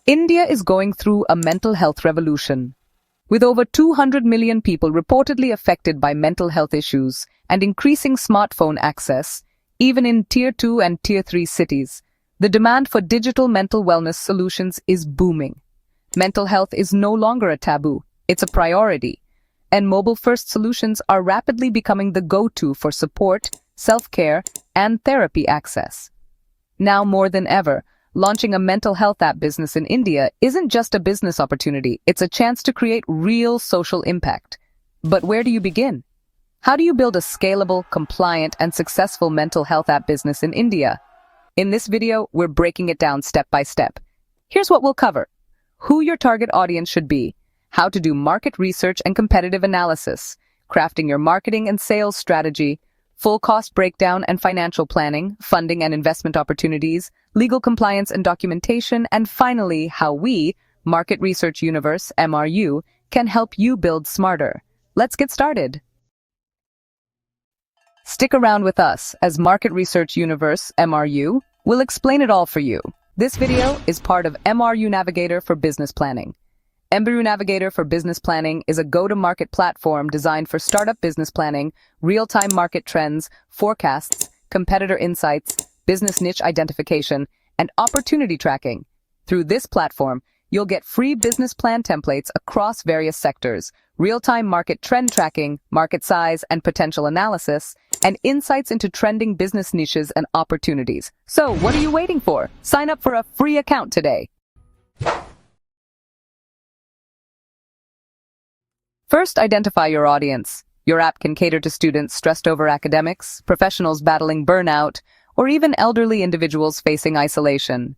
India is going through a mental health revolution. With over 200 million people reportedly affected by mental health issues and increasing smartphone access, even in Tier 2 and Tier 3 cities, the demand for digital mental wellness solutions is booming. Mental health is no longer a taboo, it's a priority, and mobile-first solutions are rapidly becoming the go-to for support, self-care, and therapy access. Now more than ever, launching a mental health app business in India isn't just a business opportunity, it's a chance to create real social impact. But where do you begin? How do you build a scalable, compliant, and successful mental health app business in India? In this video, we're breaking it down step by step. Here's what we'll cover: who your target audience should be, how to do market research and competitive analysis, crafting your marketing and sales strategy, full cost breakdown and financial planning, funding and investment opportunities, legal compliance and documentation, and finally, how we, Market Research Universe, MRU, can help you build smarter. Let's get started. Stick around with us as Market Research Universe, MRU, will explain it all for you. This video is part of MRU Navigator for Business Planning. MRU Navigator for Business Planning is a go-to-market platform designed for startup business planning, real-time market trends, forecasts, competitor insights, business niche identification, and opportunity tracking. Through this platform, you'll get free business plan templates across various sectors, real-time market trend tracking, market size and potential analysis, and insights into trending business niches and opportunities. So, what are you waiting for? Sign up for a free account today. First, identify your audience. Your app can cater to students stressed over academics, professionals battling burnout, or even elderly individuals facing isolation.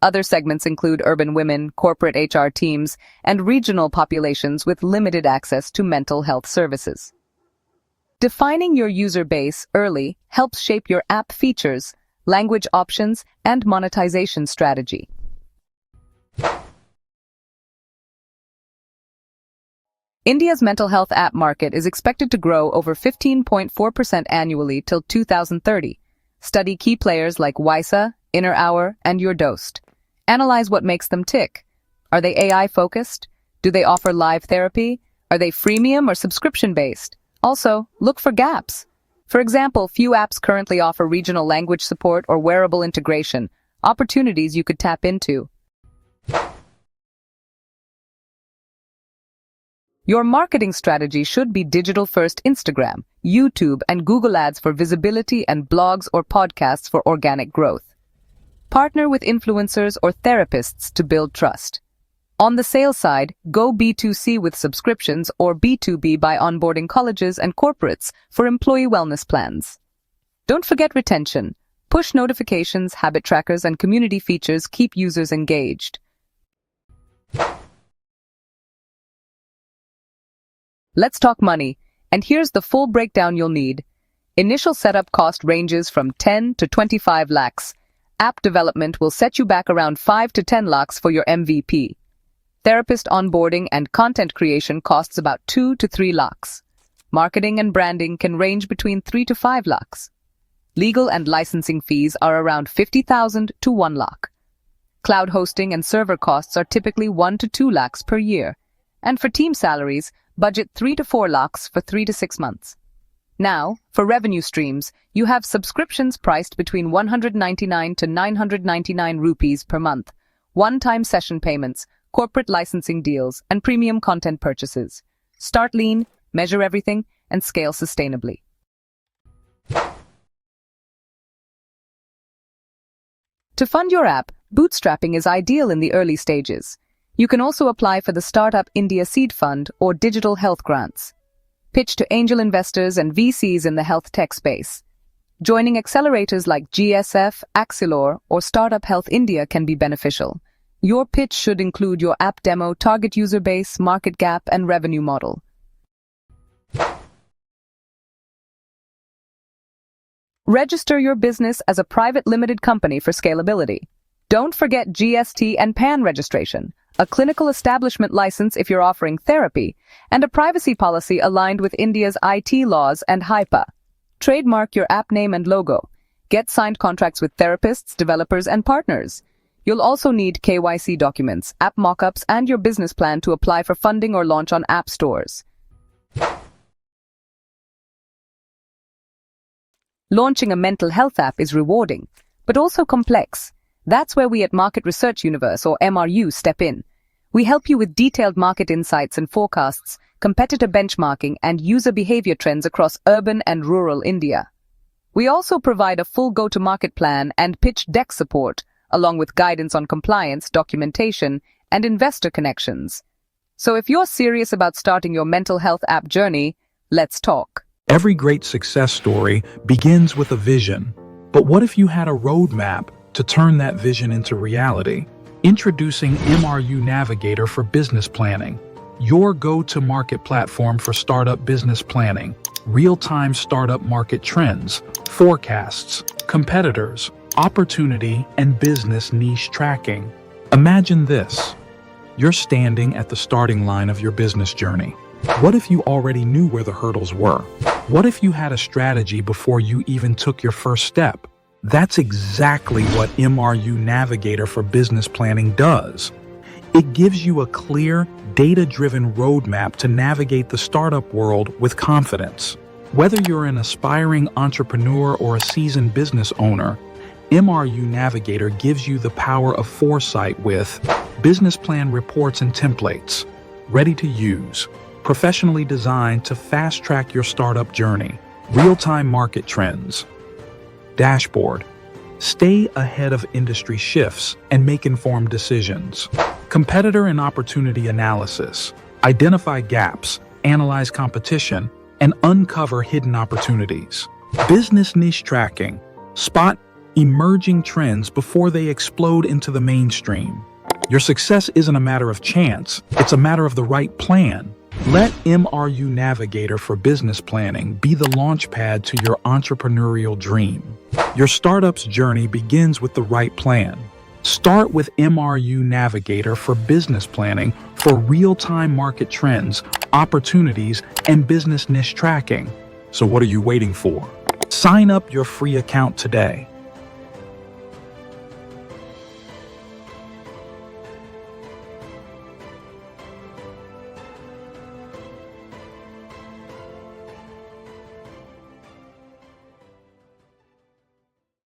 Other segments include urban women, corporate HR teams, and regional populations with limited access to mental health services. Defining your user base early helps shape your app features, language options, and monetization strategy. India's mental health app market is expected to grow over 15.4% annually till 2030. Study key players like Wysa, Inner Hour, and Your Dost. Analyze what makes them tick. Are they AI-focused? Do they offer live therapy? Are they freemium or subscription-based? Also, look for gaps. For example, few apps currently offer regional language support or wearable integration, opportunities you could tap into. Your marketing strategy should be digital-first Instagram, YouTube, and Google Ads for visibility and blogs or podcasts for organic growth. Partner with influencers or therapists to build trust. On the sales side, go B2C with subscriptions or B2B by onboarding colleges and corporates for employee wellness plans. Don't forget retention. Push notifications, habit trackers, and community features keep users engaged. Let's talk money, and here's the full breakdown you'll need. Initial setup cost ranges from 10 to 25 lakhs. App development will set you back around 5 to 10 lakhs for your MVP. Therapist onboarding and content creation costs about 2 to 3 lakhs. Marketing and branding can range between 3 to 5 lakhs. Legal and licensing fees are around 50,000 to 1 lakh. Cloud hosting and server costs are typically 1 to 2 lakhs per year. And for team salaries, budget 3 to 4 lakhs for 3 to 6 months. Now, for revenue streams, you have subscriptions priced between 199 to 999 rupees per month, one-time session payments, corporate licensing deals, and premium content purchases. Start lean, measure everything, and scale sustainably. To fund your app, bootstrapping is ideal in the early stages. You can also apply for the Startup India Seed Fund or digital health grants. Pitch to angel investors and VCs in the health tech space. Joining accelerators like GSF, Axilor, or Startup Health India can be beneficial. Your pitch should include your app demo, target user base, market gap, and revenue model. Register your business as a private limited company for scalability. Don't forget GST and PAN registration, a clinical establishment license if you're offering therapy, and a privacy policy aligned with India's IT laws and HIPAA. Trademark your app name and logo. Get signed contracts with therapists, developers, and partners. You'll also need KYC documents, app mockups, and your business plan to apply for funding or launch on app stores. Launching a mental health app is rewarding, but also complex. That's where we at Market Research Universe, or MRU, step in. We help you with detailed market insights and forecasts, competitor benchmarking, and user behavior trends across urban and rural India. We also provide a full go-to-market plan and pitch deck support, along with guidance on compliance, documentation, and investor connections. So if you're serious about starting your mental health app journey, let's talk. Every great success story begins with a vision. But what if you had a roadmap to turn that vision into reality? Introducing MRU Navigator for Business Planning, your go-to-market platform for startup business planning, real-time startup market trends, forecasts, competitors, opportunity, and business niche tracking. Imagine this. You're standing at the starting line of your business journey. What if you already knew where the hurdles were? What if you had a strategy before you even took your first step? That's exactly what MRU Navigator for Business Planning does. It gives you a clear, data-driven roadmap to navigate the startup world with confidence. Whether you're an aspiring entrepreneur or a seasoned business owner, MRU Navigator gives you the power of foresight with business plan reports and templates, ready to use, professionally designed to fast-track your startup journey, real-time market trends, dashboard, stay ahead of industry shifts and make informed decisions, competitor and opportunity analysis, identify gaps, analyze competition, and uncover hidden opportunities, business niche tracking, spot emerging trends before they explode into the mainstream. Your success isn't a matter of chance, it's a matter of the right plan. Let MRU Navigator for Business Planning be the launchpad to your entrepreneurial dream. Your startup's journey begins with the right plan. Start with MRU Navigator for Business Planning for real-time market trends, opportunities, and business niche tracking. So what are you waiting for? Sign up your free account today.